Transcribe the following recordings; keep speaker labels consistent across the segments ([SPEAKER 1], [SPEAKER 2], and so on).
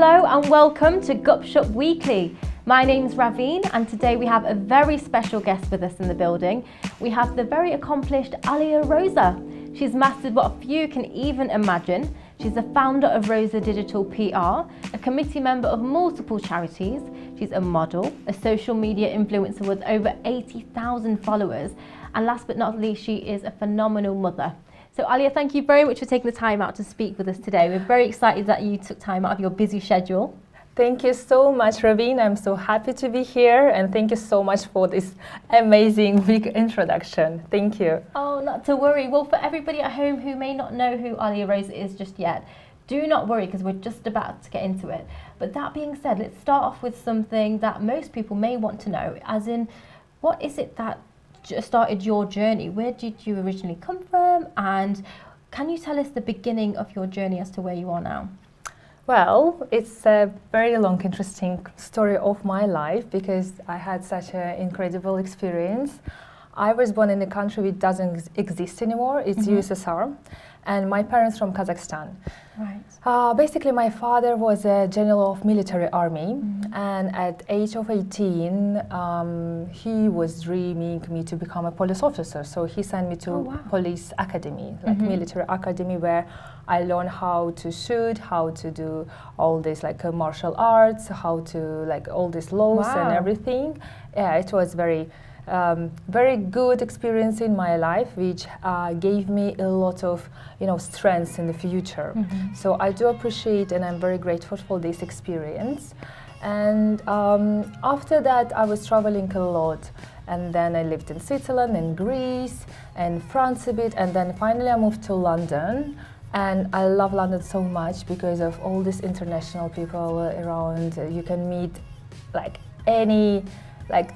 [SPEAKER 1] Hello and welcome to Gupshup Weekly. My name's Raveen and today we have a very special guest with us in the building. We have the very accomplished Aliia Roza. She's mastered what few can even imagine. She's the founder of Roza Digital PR, a committee member of multiple charities. She's a model, a social media influencer with over 80,000 followers. And last but not least, she is a phenomenal mother. So Aliia, thank you very much for taking the time out to speak with us today. We're very excited that you took time out of your busy schedule.
[SPEAKER 2] Thank you so much, Raveen. I'm so happy to be here, and thank you so much for this amazing big introduction. Thank you.
[SPEAKER 1] Oh, not to worry. Well, for everybody at home who may not know who Aliia Roza is just yet, do not worry because we're just about to get into it. But that being said, let's start off with something that most people may want to know, as in, what is it that started your journey? Where did you originally come from? And can you tell us the beginning of your journey as to where you are now?
[SPEAKER 2] Well, it's a very long, interesting story of my life because I had such an incredible experience. I was born in a country which doesn't exist anymore. It's USSR, and my parents from Kazakhstan.
[SPEAKER 1] Right.
[SPEAKER 2] Basically, my father was a general of military army, and at age of 18, he was dreaming me to become a police officer. So he sent me to police academy, like military academy, where I learned how to shoot, how to do all this like martial arts, how to like all these laws and everything. Yeah, it was very good experience in my life, which gave me a lot of, strengths in the future. So I do appreciate and I'm very grateful for this experience. And after that, I was traveling a lot. And then I lived in Switzerland and Greece and France a bit. And then finally I moved to London. And I love London so much because of all these international people around. You can meet like any,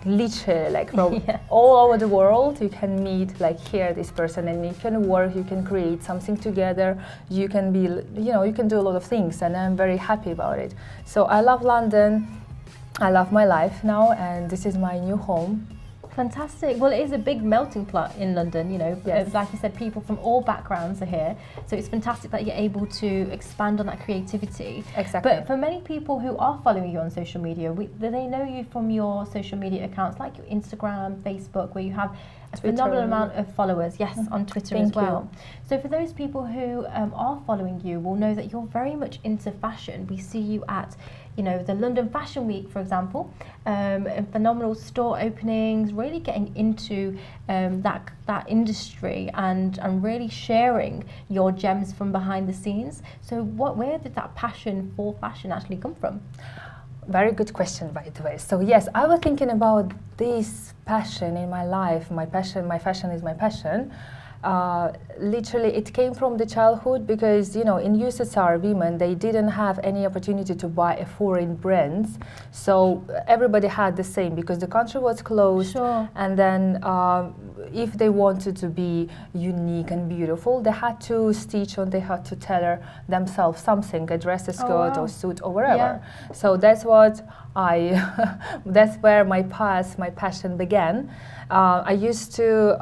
[SPEAKER 2] literally from all over the world. You can meet here this person, and you can work, you can create something together. You can be, you can do a lot of things, and I'm very happy about it. So I love London. I love my life now, and this is my new home.
[SPEAKER 1] Fantastic. Well, it is a big melting pot in London,
[SPEAKER 2] Yes.
[SPEAKER 1] Like you said, people from all backgrounds are here. So it's fantastic that you're able to expand on that creativity.
[SPEAKER 2] Exactly.
[SPEAKER 1] But for many people who are following you on social media, they know you from your social media accounts like your Instagram, Facebook, where you have a phenomenal amount of followers, on Twitter as well. So for those people who are following you will know that you're very much into fashion. We see you at the London Fashion Week, for example, phenomenal store openings, really getting into that industry and really sharing your gems from behind the scenes. So where did that passion for fashion actually come from?
[SPEAKER 2] Very good question, by the way. So yes, I was thinking about this passion in my life. My fashion is my passion. Literally, it came from the childhood because, in USSR, women, they didn't have any opportunity to buy a foreign brands. So everybody had the same because the country was closed.
[SPEAKER 1] Sure.
[SPEAKER 2] And then if they wanted to be unique and beautiful, they had to stitch on, they had to tailor themselves something, a dress, a skirt or suit or whatever.
[SPEAKER 1] Yeah.
[SPEAKER 2] So that's what that's where my passion began. I used to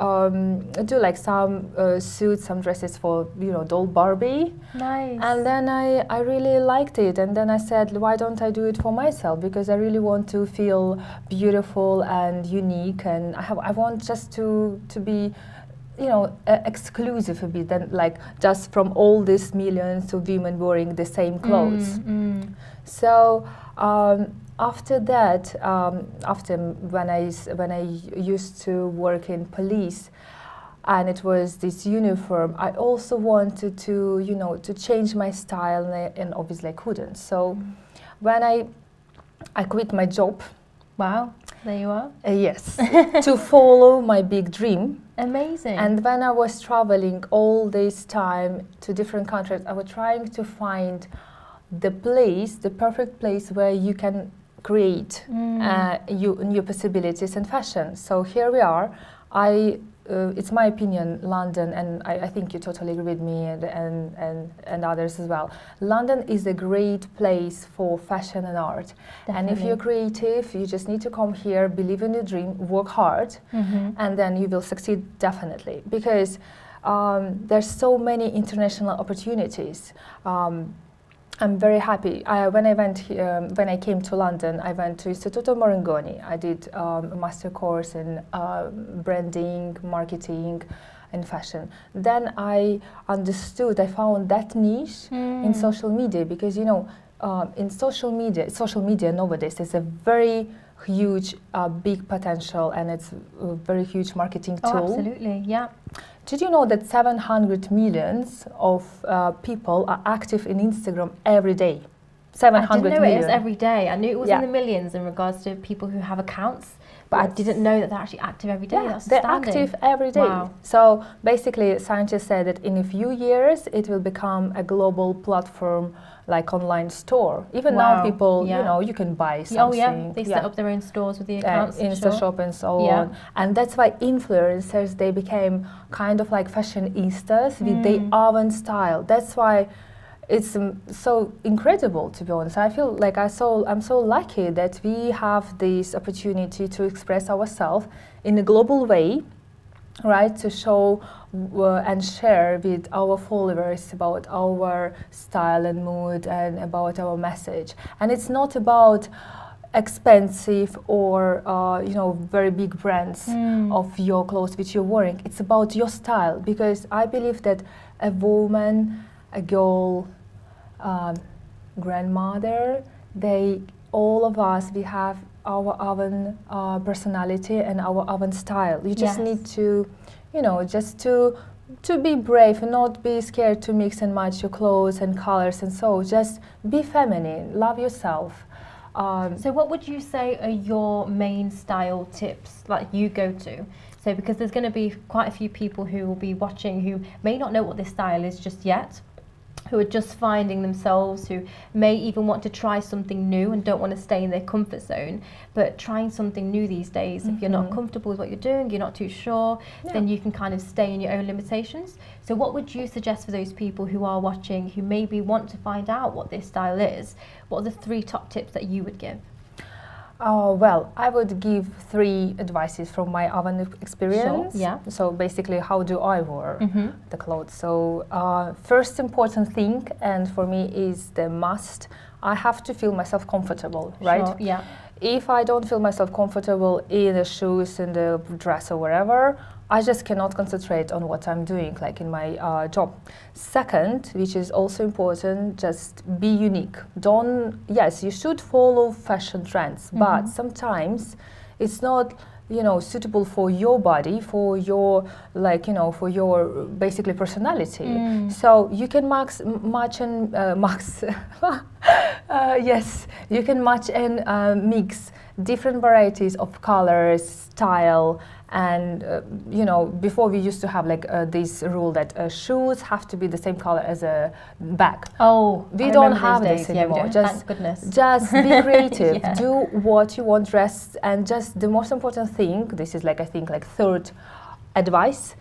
[SPEAKER 2] do some suits, some dresses for doll Barbie.
[SPEAKER 1] Nice.
[SPEAKER 2] And then I really liked it, and then I said, why don't I do it for myself? Because I really want to feel beautiful and unique, and I want just to be exclusive a bit than just from all these millions of women wearing the same clothes. So after that, after when I used to work in police, and it was this uniform, I also wanted to to change my style, and obviously I couldn't. So when I quit my job.
[SPEAKER 1] Wow, there you are.
[SPEAKER 2] Yes, to follow my big dream.
[SPEAKER 1] Amazing.
[SPEAKER 2] And when I was traveling all this time to different countries, I was trying to find the perfect place where you can create new possibilities in fashion. So here we are. It's my opinion, London, and I think you totally agree with me and others as well. London is a great place for fashion and art.
[SPEAKER 1] Definitely.
[SPEAKER 2] And if you're creative, you just need to come here, believe in your dream, work hard, and then you will succeed definitely. Because there's so many international opportunities. I'm very happy. When I went here, when I came to London, I went to Istituto Morangoni. I did a master course in branding, marketing, and fashion. Then I understood, I found that niche in social media, because you know, in social media nowadays is a very huge, big potential, and it's a very huge marketing tool.
[SPEAKER 1] Oh, absolutely, yeah.
[SPEAKER 2] Did you know that 700 millions of people are active in Instagram every day? 700
[SPEAKER 1] I didn't know
[SPEAKER 2] million.
[SPEAKER 1] it was every day. I knew it was in the millions in regards to people who have accounts, but I didn't know that they're actually active every day. That's
[SPEAKER 2] they're
[SPEAKER 1] astounding.
[SPEAKER 2] active every day.
[SPEAKER 1] Wow.
[SPEAKER 2] So basically, scientists said that in a few years, it will become a global platform, like online store. Even now, people, you know, you can buy something.
[SPEAKER 1] Oh yeah, they set up their own stores with the accounts.
[SPEAKER 2] Insta-shop and so on. And that's why influencers, they became kind of like fashionistas with their own style. That's why it's so incredible, to be honest. I feel like I'm so lucky that we have this opportunity to express ourselves in a global way, right? To show and share with our followers about our style and mood and about our message. And it's not about expensive or you know, very big brands of your clothes which you're wearing. It's about your style, because I believe that a woman, a girl, grandmother, all of us, we have our own personality and our own style. You just need to, you know, just to be brave and not be scared to mix and match your clothes and colors, and so just be feminine, love yourself.
[SPEAKER 1] So what would you say are your main style tips, like you go to? So because there's going to be quite a few people who will be watching who may not know what this style is just yet, who are just finding themselves, who may even want to try something new and don't want to stay in their comfort zone. But trying something new these days, if you're not comfortable with what you're doing, you're not too sure, then you can kind of stay in your own limitations. So what would you suggest for those people who are watching, who maybe want to find out what this style is? What are the 3 top tips that you would give?
[SPEAKER 2] Well, I would give 3 advices from my own experience.
[SPEAKER 1] Sure, yeah.
[SPEAKER 2] So basically, how do I wear the clothes? So first important thing, and for me is the must, I have to feel myself comfortable, right?
[SPEAKER 1] Sure, yeah.
[SPEAKER 2] If I don't feel myself comfortable in the shoes, in the dress or whatever, I just cannot concentrate on what I'm doing, like in my job. Second, which is also important, just be unique. Yes, you should follow fashion trends, but sometimes it's not, you know, suitable for your body, for your, like, you know, for your basically personality. So you can yes, you can match and mix different varieties of colors, style, and you know, before we used to have like this rule that shoes have to be the same color as a bag.
[SPEAKER 1] Oh,
[SPEAKER 2] we don't have this anymore.
[SPEAKER 1] Yeah, thank goodness.
[SPEAKER 2] Just be creative. Do what you want, dress, and just the most important thing. This is like, I think, like 3rd advice.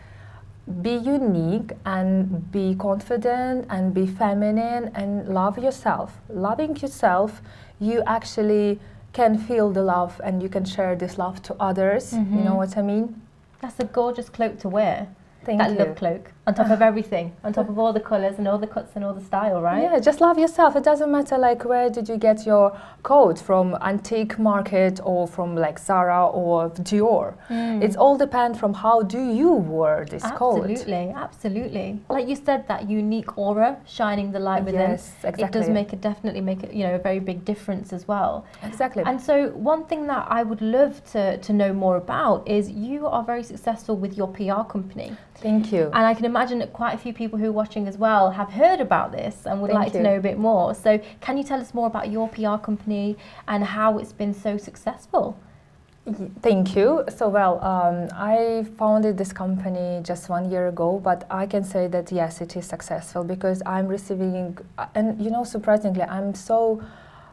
[SPEAKER 2] Be unique and be confident and be feminine and love yourself. Loving yourself, you actually can feel the love and you can share this love to others. You know what I mean?
[SPEAKER 1] That's a gorgeous cloak to wear.
[SPEAKER 2] Thank you.
[SPEAKER 1] That love cloak, on top of everything, on top of all the colours and all the cuts and all the style, right?
[SPEAKER 2] Yeah, just love yourself. It doesn't matter like where did you get your coat, from antique market or from like Zara or Dior. It's all depend from how do you wear this coat.
[SPEAKER 1] Absolutely, absolutely. Like you said, that unique aura, shining the light within.
[SPEAKER 2] Yes, exactly.
[SPEAKER 1] It does definitely make it, you know, a very big difference as well.
[SPEAKER 2] Exactly.
[SPEAKER 1] And so one thing that I would love to know more about is you are very successful with your PR company.
[SPEAKER 2] Thank you.
[SPEAKER 1] And I can imagine that quite a few people who are watching as well have heard about this and would like to know a bit more. So can you tell us more about your PR company and how it's been so successful?
[SPEAKER 2] Thank you. So well, I founded this company just 1 year ago, but I can say that yes, it is successful because I'm receiving, and you know, surprisingly, I'm so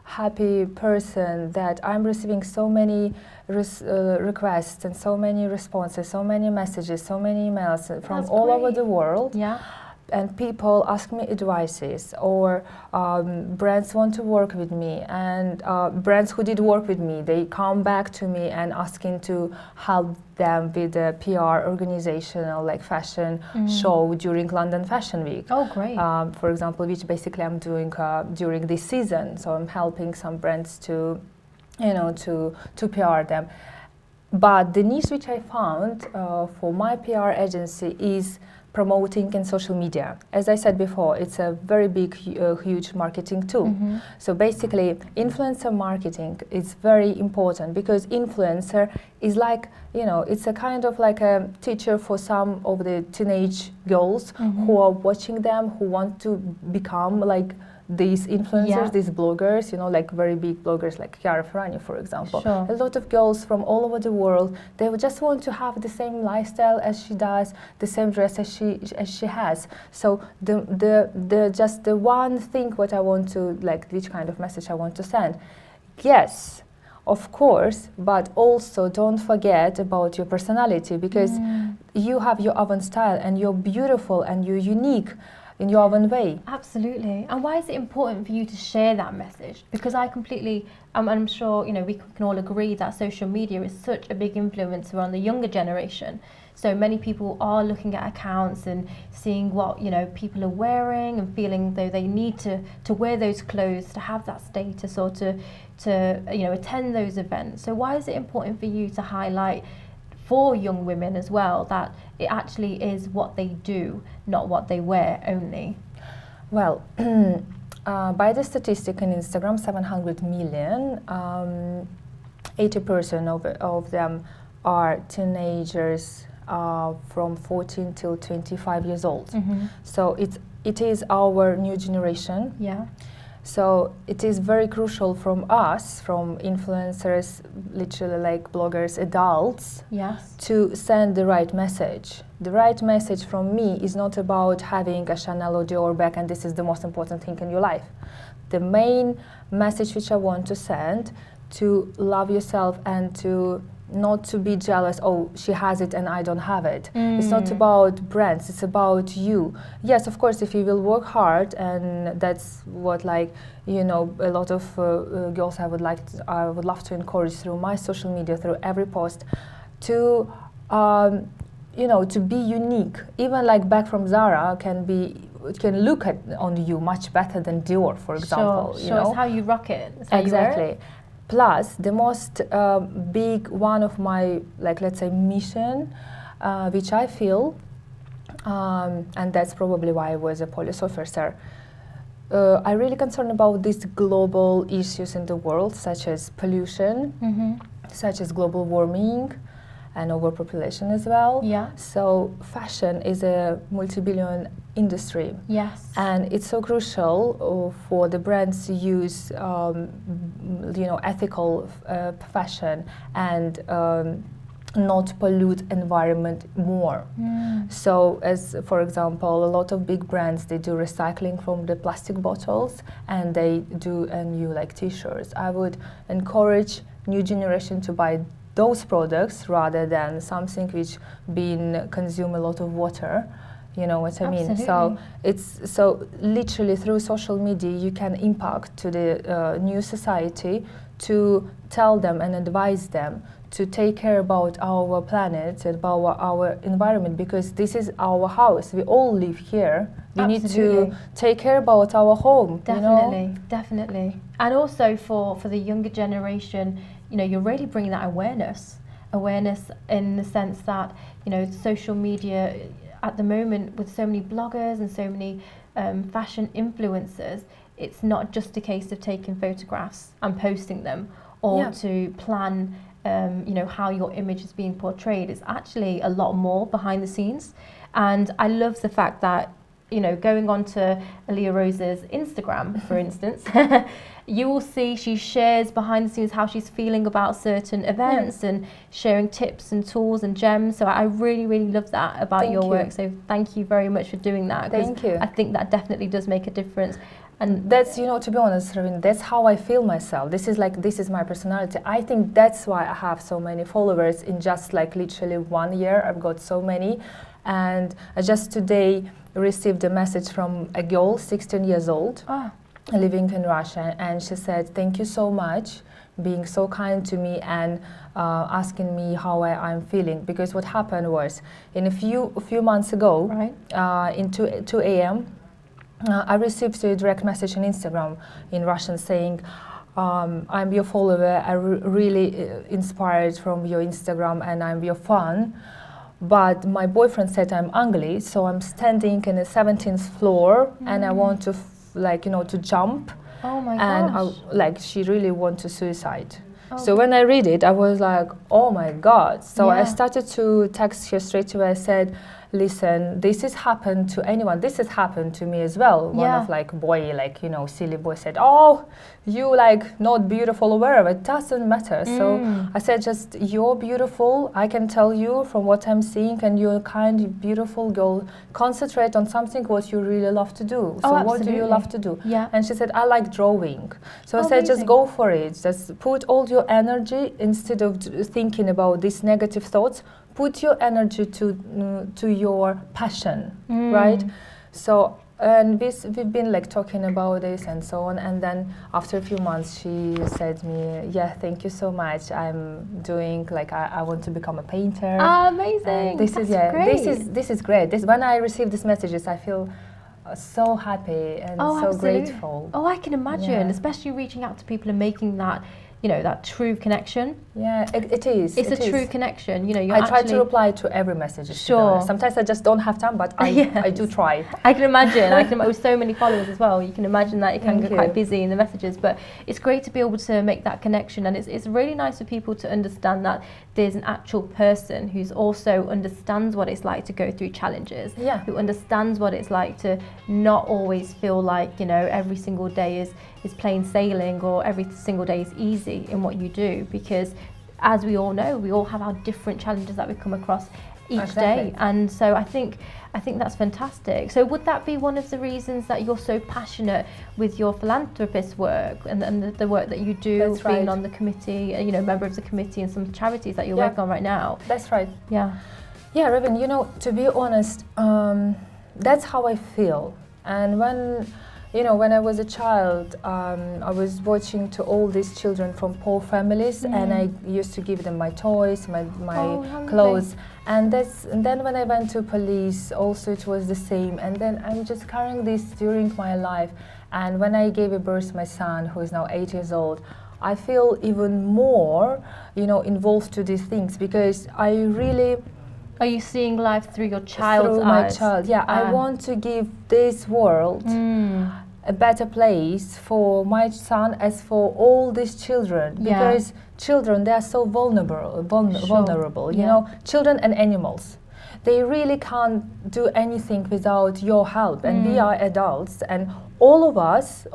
[SPEAKER 2] happy person that I'm receiving so many requests and so many responses, so many messages, so many emails from all over the world.
[SPEAKER 1] Yeah.
[SPEAKER 2] and people ask me advices, or brands want to work with me, and brands who did work with me, they come back to me and asking to help them with the PR organizational like fashion show during London Fashion Week.
[SPEAKER 1] Oh, great.
[SPEAKER 2] For example, which basically I'm doing during this season. So I'm helping some brands to, you know, to PR them. But the niche which I found for my PR agency is promoting in social media. As I said before, it's a very big, huge marketing tool. So basically, influencer marketing is very important because influencer is like, you know, it's a kind of like a teacher for some of the teenage girls who are watching them, who want to become like these influencers, these bloggers, you know, like very big bloggers like Chiara Ferragni, for example.
[SPEAKER 1] Sure.
[SPEAKER 2] A lot of girls from all over the world, they would just want to have the same lifestyle as she does, the same dress as she has. So just the one thing what I want to, like, which kind of message I want to send. Yes, of course, but also don't forget about your personality, because you have your own style and you're beautiful and you're unique in your own way.
[SPEAKER 1] Absolutely. And why is it important for you to share that message? Because I completely, I'm sure, you know, we can all agree that social media is such a big influencer on the younger generation. So many people are looking at accounts and seeing what, you know, people are wearing and feeling though they need to wear those clothes to have that status or to you know, attend those events. So why is it important for you to highlight for young women as well that it actually is what they do, not what they wear only?
[SPEAKER 2] Well, by the statistic in Instagram, 700 million, 80% of them are teenagers from 14 till 25 years old. So it is our new generation.
[SPEAKER 1] Yeah.
[SPEAKER 2] So it is very crucial from us, from influencers, literally like bloggers, adults, to send the right message. The right message from me is not about having a Chanel or Dior bag and this is the most important thing in your life. The main message which I want to send, to love yourself and to not to be jealous, oh, she has it and I don't have it. It's not about brands, it's about you. Yes, of course, if you will work hard, and that's what, like, you know, a lot of girls I would love to encourage through my social media, through every post, to you know, to be unique. Even like bag from Zara can look on you much better than Dior, for example.
[SPEAKER 1] Sure,
[SPEAKER 2] you know?
[SPEAKER 1] It's how you rock it. It's how
[SPEAKER 2] exactly.
[SPEAKER 1] you wear it.
[SPEAKER 2] Plus, the most big one of my, like, let's say, mission, which I feel, and that's probably why I was a police officer, I'm really concerned about these global issues in the world, such as pollution, such as global warming, and overpopulation as well.
[SPEAKER 1] Yeah.
[SPEAKER 2] So fashion is a multi-billion industry.
[SPEAKER 1] Yes.
[SPEAKER 2] And it's so crucial for the brands to use, you know, ethical fashion and not pollute environment more. So, as for example, a lot of big brands, they do recycling from the plastic bottles and they do new like t-shirts. I would encourage new generation to buy those products rather than something which consume a lot of water. You know what I mean? So it's literally through social media you can impact to the new society, to tell them and advise them to take care about our planet and about our environment, because this is our house. We all live here. We need to take care about our home.
[SPEAKER 1] Definitely,
[SPEAKER 2] you know?
[SPEAKER 1] Definitely. And also for the younger generation, you know, you're really bringing that awareness in the sense that, you know, social media at the moment, with so many bloggers and so many fashion influencers, it's not just a case of taking photographs and posting them or to plan, you know, how your image is being portrayed. It's actually a lot more behind the scenes. And I love the fact that, you know, going on to Aliia Roza's Instagram, for instance, you will see she shares behind the scenes how she's feeling about certain events and sharing tips and tools and gems. So I really, really love that about your work. So thank you very much for doing that.
[SPEAKER 2] Thank you.
[SPEAKER 1] I think that definitely does make a difference.
[SPEAKER 2] And that's, you know, to be honest, Ravin, that's how I feel myself. This is my personality. I think that's why I have so many followers in just like literally 1 year. I've got so many. And just today, received a message from a girl, 16 years old, living in Russia, and she said, "Thank you so much, being so kind to me and asking me how I'm feeling." Because what happened was, in a few months ago, in 2 a.m., I received a direct message on Instagram in Russian saying, "I'm your follower, I'm really inspired from your Instagram and I'm your fan. But my boyfriend said I'm ugly, so I'm standing in the 17th floor and I want to, to jump."
[SPEAKER 1] Oh my
[SPEAKER 2] gosh.
[SPEAKER 1] And
[SPEAKER 2] she really want to suicide. So when I read it, I was like, oh my God. So I started to text her straight away. I said, "Listen, this has happened to anyone. This has happened to me as well." One of boy, silly boy said, "Oh, you not beautiful or whatever, it doesn't matter." So I said, "Just you're beautiful. I can tell you from what I'm seeing, and you're a kind, beautiful girl. Concentrate on something what you really love to do." So what do you love to do? And she said, "I like drawing." So I said, "Just go for it. Just put all your energy instead of thinking about these negative thoughts. Put your energy to your passion, right?" So and we've been talking about this and so on, and then after a few months she said to me, "Yeah, thank you so much. I'm doing I want to become a painter."
[SPEAKER 1] Amazing!
[SPEAKER 2] This is great. This is great. When I receive these messages, I feel so happy and so grateful.
[SPEAKER 1] Oh, I can imagine, especially reaching out to people and making that, that true connection.
[SPEAKER 2] Yeah, it is.
[SPEAKER 1] It's a true connection.
[SPEAKER 2] I try to reply to every message.
[SPEAKER 1] Sure.
[SPEAKER 2] Sometimes I just don't have time, but I do try.
[SPEAKER 1] I can imagine. With so many followers as well, you can imagine that it can get quite busy in the messages. But it's great to be able to make that connection, and it's really nice for people to understand that there's an actual person who's also understands what it's like to go through challenges. Who understands what it's like to not always feel like every single day is plain sailing or every single day is easy in what you do, because as we all know, we all have our different challenges that we come across each day, and so I think that's fantastic. So would that be one of the reasons that you're so passionate with your philanthropist work and the work that you do, being on the committee, member of the committee and some charities that you're working on right now?
[SPEAKER 2] That's right.
[SPEAKER 1] Yeah,
[SPEAKER 2] Raven, to be honest, that's how I feel. And when I was a child, I was watching to all these children from poor families, and I used to give them my toys, my clothes. And then when I went to police, also it was the same. And then I'm just carrying this during my life. And when I gave birth to my son, who is now 8 years old, I feel even more, involved to these things, because I really...
[SPEAKER 1] Are you seeing life through your child's
[SPEAKER 2] eyes? Through my child, yeah. I want to give this world a better place for my son as for all these children, because children, they are so vulnerable, children and animals. They really can't do anything without your help, and we are adults, and all of us,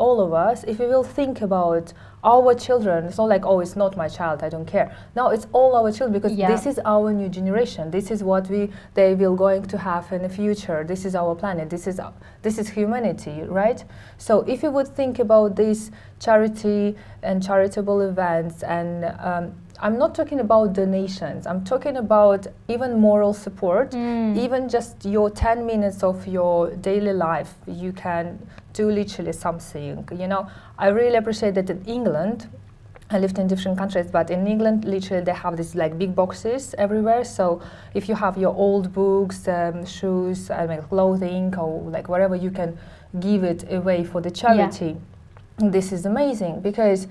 [SPEAKER 2] if we will think about our children, it's not like, oh, it's not my child, I don't care. No, it's all our children, because this is our new generation. This is what they will going to have in the future. This is our planet. This is humanity, right? So if you would think about this charity and charitable events, and I'm not talking about donations, I'm talking about even moral support, even just your 10 minutes of your daily life, you can do literally something, I really appreciate that in England, I lived in different countries, but in England, literally they have these big boxes everywhere. So if you have your old books, shoes, clothing, or whatever, you can give it away for the charity. This is amazing, because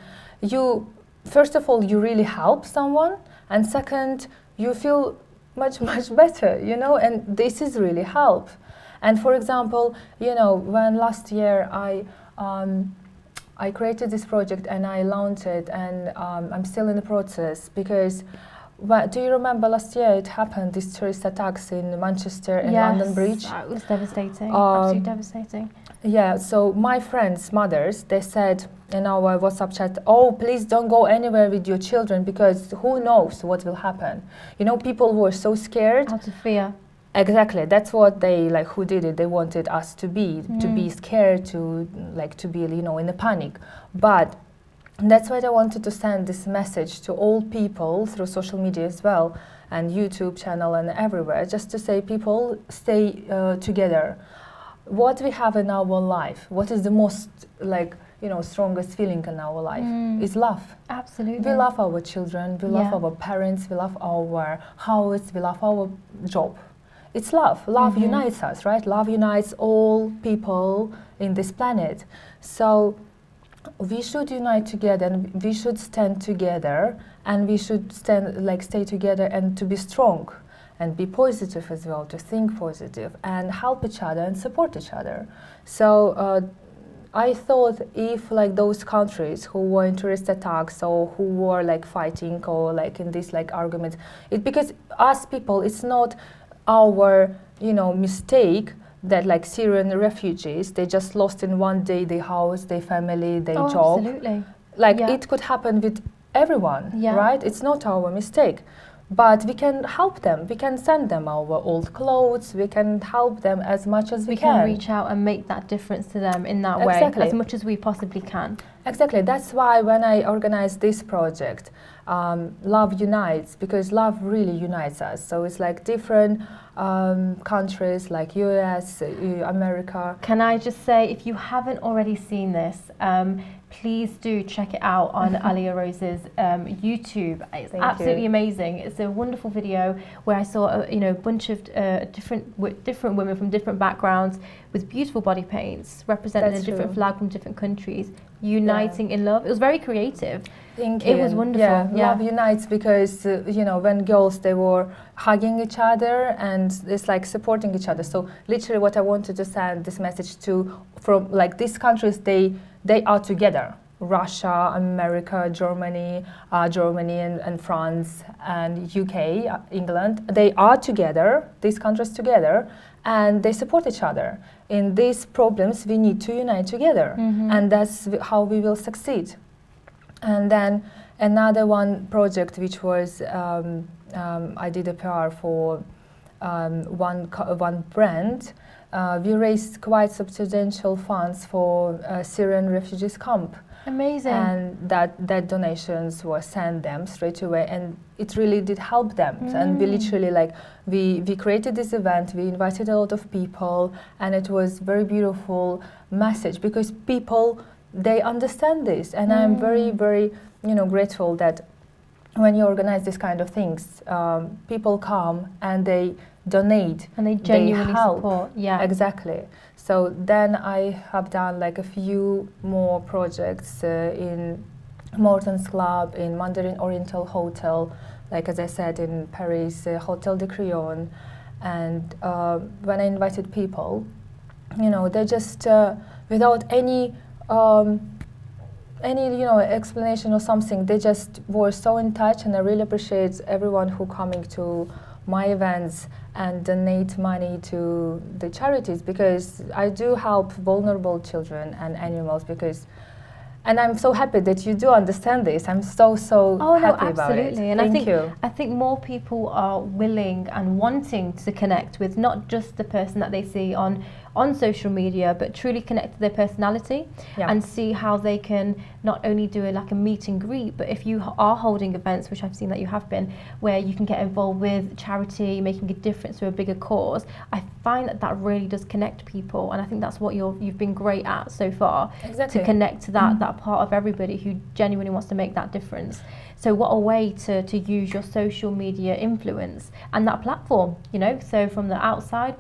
[SPEAKER 2] first of all, you really help someone, and second, you feel much better, and this is really help. And for example, when last year I created this project and I launched it, and I'm still in the process, because do you remember last year it happened, these terrorist attacks in Manchester and London Bridge?
[SPEAKER 1] It was devastating, absolutely devastating.
[SPEAKER 2] Yeah, so my friends' mothers, they said in our WhatsApp chat, "Oh, please don't go anywhere with your children, because who knows what will happen." People were so scared.
[SPEAKER 1] Out of fear.
[SPEAKER 2] Exactly, that's what they who did it. They wanted us to be scared, to be in a panic. But that's why I wanted to send this message to all people through social media as well, and YouTube channel and everywhere, just to say, people, stay together. what we have in our life, what is the most like, you know, strongest feeling in our life is love.
[SPEAKER 1] Absolutely.
[SPEAKER 2] We love our children, we love our parents, we love our house, we love our job. It's love. Love unites us, right? Love unites all people in this planet. So we should unite together, and we should stand together, and we should stay together and to be strong and be positive as well, to think positive and help each other and support each other. So I thought if like those countries who were in terrorist attacks or who were like fighting or like in this like arguments, because us people, it's not our, you know, mistake that like Syrian refugees, they just lost in one day their house, their family, their job.
[SPEAKER 1] Absolutely.
[SPEAKER 2] Like it could happen with everyone, right? It's not our mistake. But we can help them. We can send them our old clothes. We can help them as much as we can.
[SPEAKER 1] We can reach out and make that difference to them in that way, as much as we possibly can.
[SPEAKER 2] Exactly. That's why when I organized this project, Love Unites, because love really unites us. So it's like different countries like US, America.
[SPEAKER 1] Can I just say, if you haven't already seen this, please do check it out on Aliia Roza's YouTube. It's absolutely amazing. It's a wonderful video where I saw a bunch of different women from different backgrounds with beautiful body paints representing a different flag from different countries, uniting in love. It was very creative.
[SPEAKER 2] Thank you.
[SPEAKER 1] It was wonderful.
[SPEAKER 2] Love unites because you know, when girls, they were hugging each other and it's like supporting each other. So literally what I wanted to send this message to, from like these countries, they are together. Russia, America, Germany and France and UK, England, they are together, these countries together, and they support each other. In these problems, we need to unite together, and that's how we will succeed. And then another one project, which was, I did a PR for one brand. We raised quite substantial funds for Syrian refugees camp.
[SPEAKER 1] Amazing.
[SPEAKER 2] And that donations were sent them straight away, and it really did help them. And we literally we created this event, we invited a lot of people, and it was very beautiful message because people, they understand this, and I'm very, very, grateful that when you organize this kind of things, people come and they donate
[SPEAKER 1] and they genuinely
[SPEAKER 2] help.
[SPEAKER 1] Support. Yeah,
[SPEAKER 2] exactly. So then I have done like a few more projects in Morton's Club, in Mandarin Oriental Hotel, like as I said, in Paris, Hotel de Crillon. And when I invited people, they just without any explanation or something, they just were so in touch, and I really appreciate everyone who coming to my events and donate money to the charities, because I do help vulnerable children and animals, and I'm so happy that you do understand this. I'm so happy about it.
[SPEAKER 1] Absolutely. And I think more people are willing and wanting to connect with not just the person that they see on social media, but truly connect to their personality and see how they can not only do a meet and greet, but if you are holding events, which I've seen that you have been, where you can get involved with charity, making a difference to a bigger cause, I find that really does connect people, and I think that's what you've been great at so far, to connect to that part of everybody who genuinely wants to make that difference. So what a way to use your social media influence and that platform, so from the outside,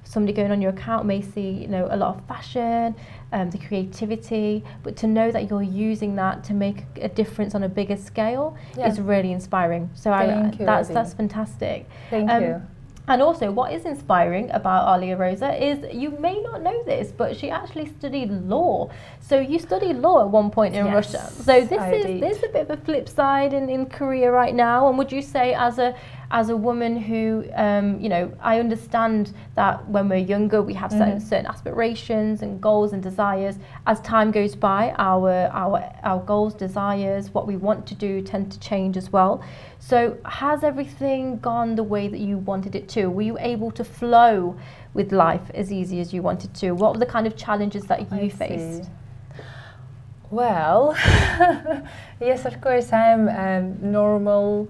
[SPEAKER 1] somebody going on your account may see, a lot of fashion, the creativity, but to know that you're using that to make a difference on a bigger scale is really inspiring. So that's fantastic.
[SPEAKER 2] Thank you.
[SPEAKER 1] And also, what is inspiring about Aliia Roza is, you may not know this, but she actually studied law. So you studied law at one point in Russia. So there's a bit of a flip side in Korea right now. And would you say, as a woman who, I understand that when we're younger, we have certain aspirations and goals and desires. As time goes by, our goals, desires, what we want to do tend to change as well. So has everything gone the way that you wanted it to? Were you able to flow with life as easy as you wanted to? What were the kind of challenges that you faced?
[SPEAKER 2] Well, yes, of course, I'm a normal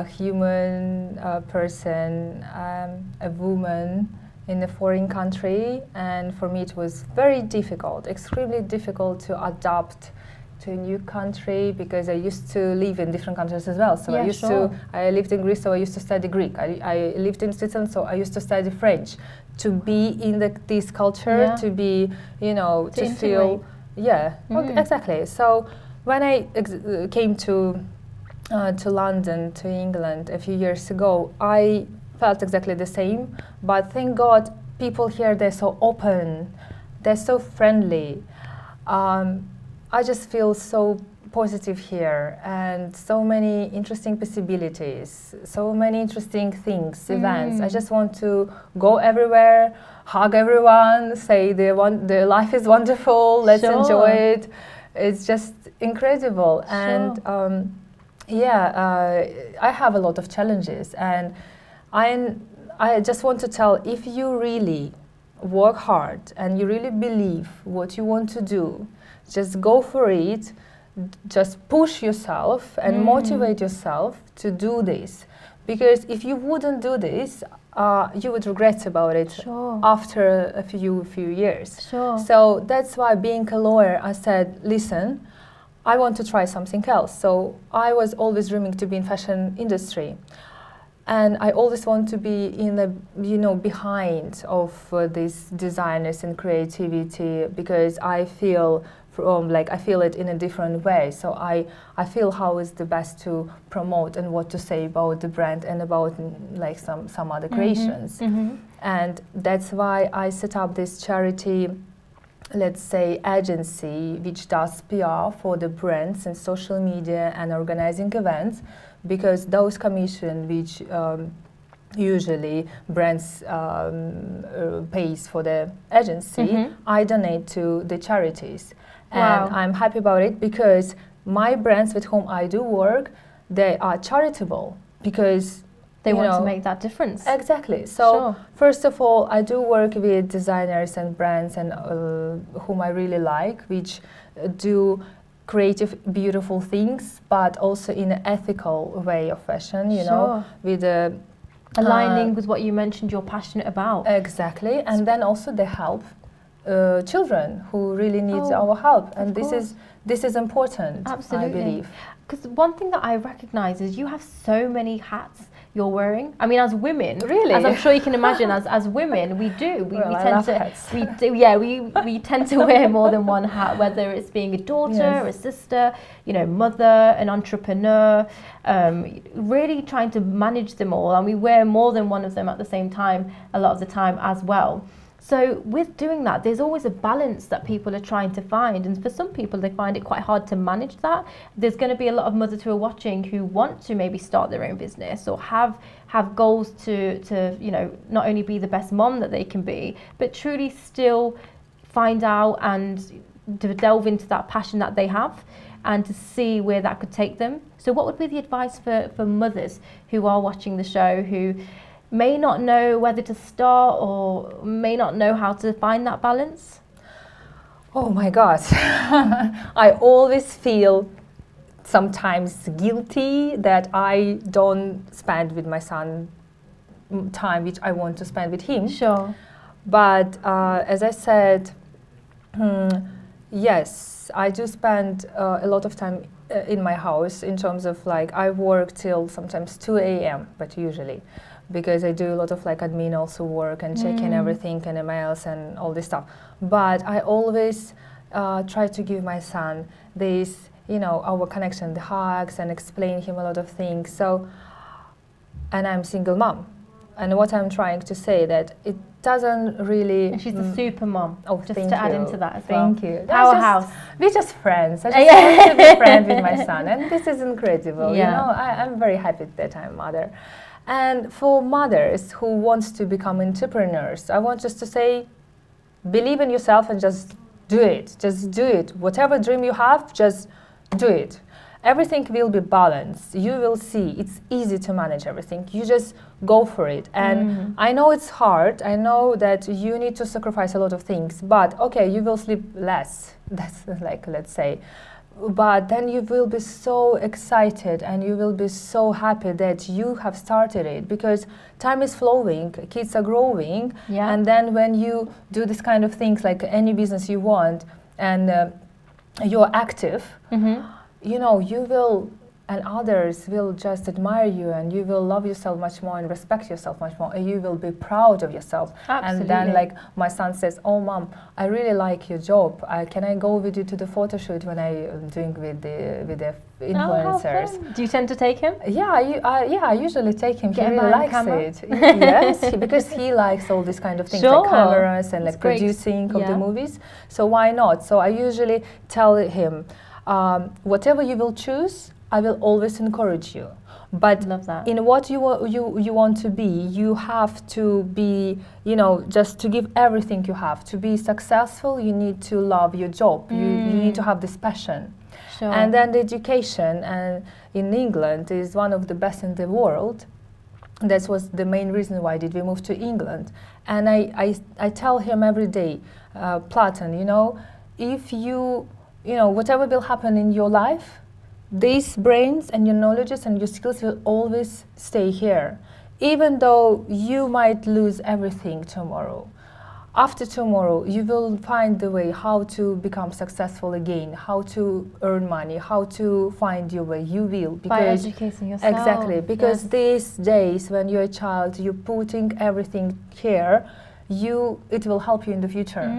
[SPEAKER 2] human person. I'm a woman, in a foreign country, and for me it was very difficult, extremely difficult to adapt to a new country, because I used to live in different countries as well. So I lived in Greece, so I used to study Greek. I lived in Switzerland, so I used to study French. To be in this culture, to be, to feel, exactly. So when I came to London, to England a few years ago, I felt exactly the same. But thank God, people here, they're so open, they're so friendly. I just feel so positive here, and so many interesting possibilities, so many interesting things, events. I just want to go everywhere, hug everyone, say the life is wonderful, let's enjoy it. It's just incredible. And I have a lot of challenges, and I just want to tell, if you really work hard and you really believe what you want to do, just go for it. Just push yourself and motivate yourself to do this. Because if you wouldn't do this, you would regret about it after a few years. So that's why, being a lawyer, I said, listen, I want to try something else. So I was always dreaming to be in fashion industry. And I always want to be in the, behind of these designers and creativity, because I feel I feel it in a different way. So I feel how is the best to promote and what to say about the brand and about like some other creations. And that's why I set up this charity, let's say, agency, which does PR for the brands and social media and organizing events, because those commissions which usually brands pays for the agency, I donate to the charities. And I'm happy about it, because my brands with whom I do work, they are charitable, because
[SPEAKER 1] they want to make that difference.
[SPEAKER 2] Exactly. So first of all, I do work with designers and brands and whom I really like, which do creative, beautiful things, but also in an ethical way of fashion, with
[SPEAKER 1] aligning with what you mentioned you're passionate about.
[SPEAKER 2] Exactly. And then also they help children who really need our help, and this is important.
[SPEAKER 1] Absolutely.
[SPEAKER 2] I believe.
[SPEAKER 1] Because one thing that I recognize is you have so many hats you're wearing. I mean, as women,
[SPEAKER 2] really,
[SPEAKER 1] as I'm sure you can imagine, as women, we do. We tend to
[SPEAKER 2] hats.
[SPEAKER 1] we tend to wear more than one hat, whether it's being a daughter, a sister, mother, an entrepreneur. Really trying to manage them all, and we wear more than one of them at the same time a lot of the time as well. So with doing that, there's always a balance that people are trying to find. And for some people, they find it quite hard to manage that. There's going to be a lot of mothers who are watching who want to maybe start their own business or have goals to not only be the best mom that they can be, but truly still find out and to delve into that passion that they have and to see where that could take them. So what would be the advice for mothers who are watching the show, who may not know whether to start or may not know how to find that balance?
[SPEAKER 2] Oh my God. I always feel sometimes guilty that I don't spend with my son time which I want to spend with him. But as I said, yes, I do spend a lot of time in my house, in terms of I work till sometimes 2 a.m. but usually, because I do a lot of admin also work and checking everything and emails and all this stuff. But I always try to give my son this, our connection, the hugs, and explain him a lot of things. So, and I'm single mom. And what I'm trying to say that it doesn't really...
[SPEAKER 1] And she's a super mom.
[SPEAKER 2] Oh,
[SPEAKER 1] just to add into that as
[SPEAKER 2] Thank you.
[SPEAKER 1] Powerhouse.
[SPEAKER 2] We're just friends. I just want to be friends with my son. And this is incredible. I'm very happy that I'm a mother. And for mothers who want to become entrepreneurs, I want just to say, believe in yourself and just do it. Just do it. Whatever dream you have, just do it. Everything will be balanced. You will see. It's easy to manage everything. You just go for it. And I know it's hard. I know that you need to sacrifice a lot of things. But okay, you will sleep less. That's let's say. but then you will be so excited and you will be so happy that you have started it, because time is flowing, kids are growing, and then when you do this kind of things, like any business you want, and you're active, you know, you will, and others will just admire you, and you will love yourself much more and respect yourself much more, and you will be proud of yourself.
[SPEAKER 1] Absolutely.
[SPEAKER 2] And then, like, my son says, "Oh, Mom, I really like your job. Can I go with you to the photo shoot when I'm doing with the influencers?"
[SPEAKER 1] Oh, do you tend to take him?
[SPEAKER 2] Yeah, I usually take him.
[SPEAKER 1] Get
[SPEAKER 2] he really likes it. Yes, because he likes all these kind of things, like cameras and like producing of the movies. So why not? So I usually tell him, whatever you will choose, I will always encourage you. But in what you want to be, you have to be, you know, just to give everything you have. To be successful, you need to love your job. You need to have this passion.
[SPEAKER 1] Sure.
[SPEAKER 2] And then the education in England is one of the best in the world. That was the main reason why did we move to England. And I tell him every day, Platon, you know, if you know, whatever will happen in your life, these brains and your knowledges and your skills will always stay here. Even though you might lose everything tomorrow, after tomorrow you will find the way how to become successful again, how to earn money, how to find your way. You will, because
[SPEAKER 1] by educating yourself.
[SPEAKER 2] Exactly, because these days when you're a child, you're putting everything here. It will help you in the future.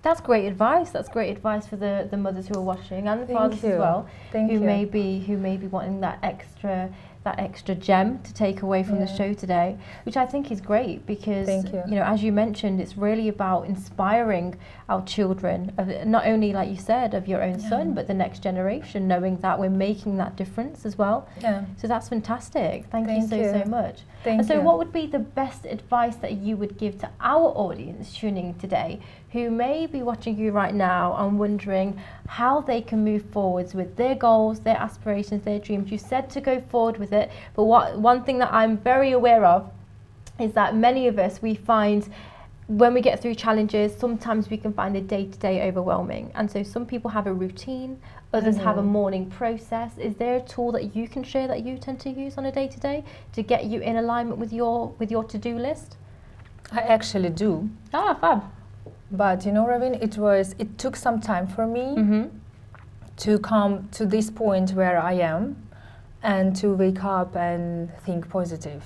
[SPEAKER 1] That's great advice. That's great advice for the mothers who are watching, and the fathers as well, who may be wanting that extra gem to take away from the show today, which I think is great, because you know, as you mentioned, it's really about inspiring our children, not only, like you said, of your own son, but the next generation, knowing that we're making that difference as well. So that's fantastic. Thank you so much. And so what would be the best advice that you would give to our audience tuning today, who may be watching you right now and wondering how they can move forwards with their goals, their aspirations, their dreams? You said to go forward with it, but one thing that I'm very aware of is that many of us, we find when we get through challenges, sometimes we can find the day-to-day overwhelming. And so some people have a routine, others have a morning process. Is there a tool that you can share that you tend to use on a day-to-day to get you in alignment with your to-do list?
[SPEAKER 2] I actually do.
[SPEAKER 1] Ah, fab.
[SPEAKER 2] But you know, Ravin, it took some time for me to come to this point where I am, and to wake up and think positive.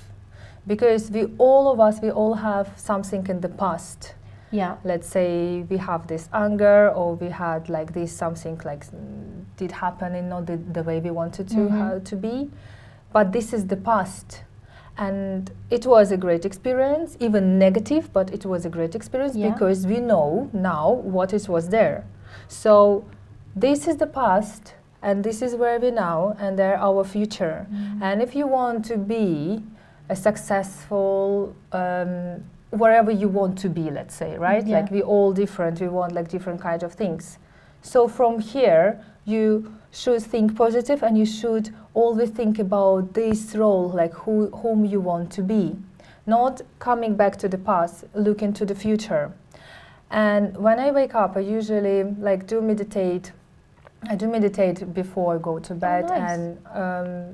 [SPEAKER 2] Because we all have something in the past. Let's say we have this anger, or we had like this something like did happen in not the way we wanted to be. But this is the past. And it was a great experience, even negative, but it was a great experience because we know now what was there. So this is the past, and this is where we now, and they're our future. And if you want to be a successful, wherever you want to be, let's say, right? Like we all different, we want like different kinds of things. So from here, you should think positive, and you should always think about this role, like whom you want to be. Not coming back to the past, looking to the future. And when I wake up, I usually like do meditate. I do meditate before I go to bed, and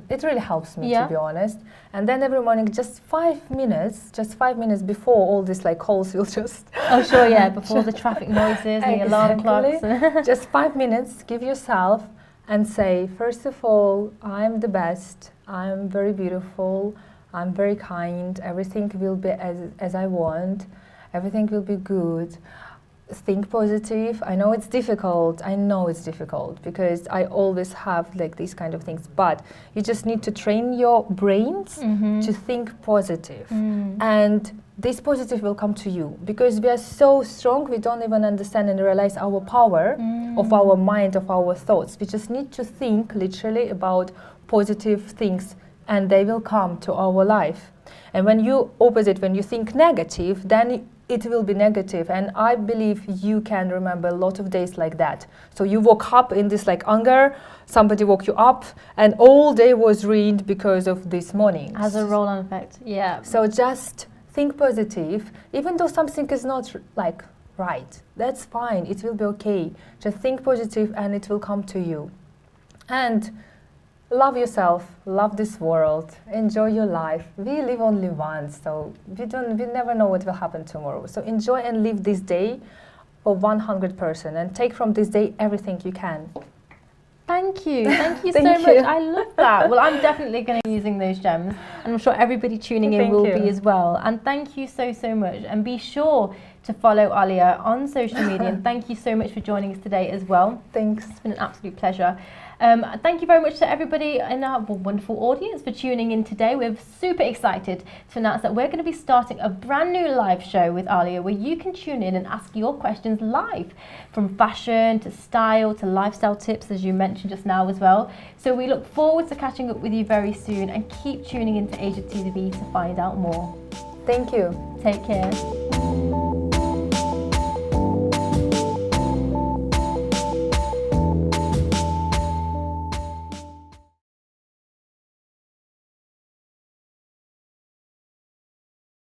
[SPEAKER 2] it really helps me, to be honest. And then every morning, just 5 minutes before all this like calls will just...
[SPEAKER 1] Oh, sure, before the traffic noises and the alarm clocks.
[SPEAKER 2] Just 5 minutes, give yourself and say, first of all, I'm the best, I'm very beautiful, I'm very kind, everything will be as I want, everything will be good. Think positive. I know it's difficult, because I always have like these kind of things, but you just need to train your brains to think positive. And this positive will come to you, because we are so strong, we don't even understand and realize our power of our mind, of our thoughts. We just need to think literally about positive things, and they will come to our life. And when you when you think negative, then it will be negative. And I believe you can remember a lot of days like that. So you woke up in this like anger, somebody woke you up, and all day was ruined because of this morning.
[SPEAKER 1] Has a roll-on effect,
[SPEAKER 2] So just think positive, even though something is not like right. That's fine. It will be okay. Just think positive and it will come to you. And love yourself, love this world, enjoy your life. We live only once, so we never know what will happen tomorrow. So enjoy and live this day for 100% and take from this day everything you can.
[SPEAKER 1] Thank you so much. I love that. Well, I'm definitely going to be using those gems, and I'm sure everybody tuning in will be as well. And thank you so much. And be sure to follow Aliia on social media. And thank you so much for joining us today as well.
[SPEAKER 2] Thanks.
[SPEAKER 1] It's been an absolute pleasure. Thank you very much to everybody in our wonderful audience for tuning in today. We're super excited to announce that we're going to be starting a brand new live show with Aliia, where you can tune in and ask your questions live, from fashion to style to lifestyle tips, as you mentioned just now as well. So we look forward to catching up with you very soon, and keep tuning into Asia TV to find out more.
[SPEAKER 2] Thank you.
[SPEAKER 1] Take care.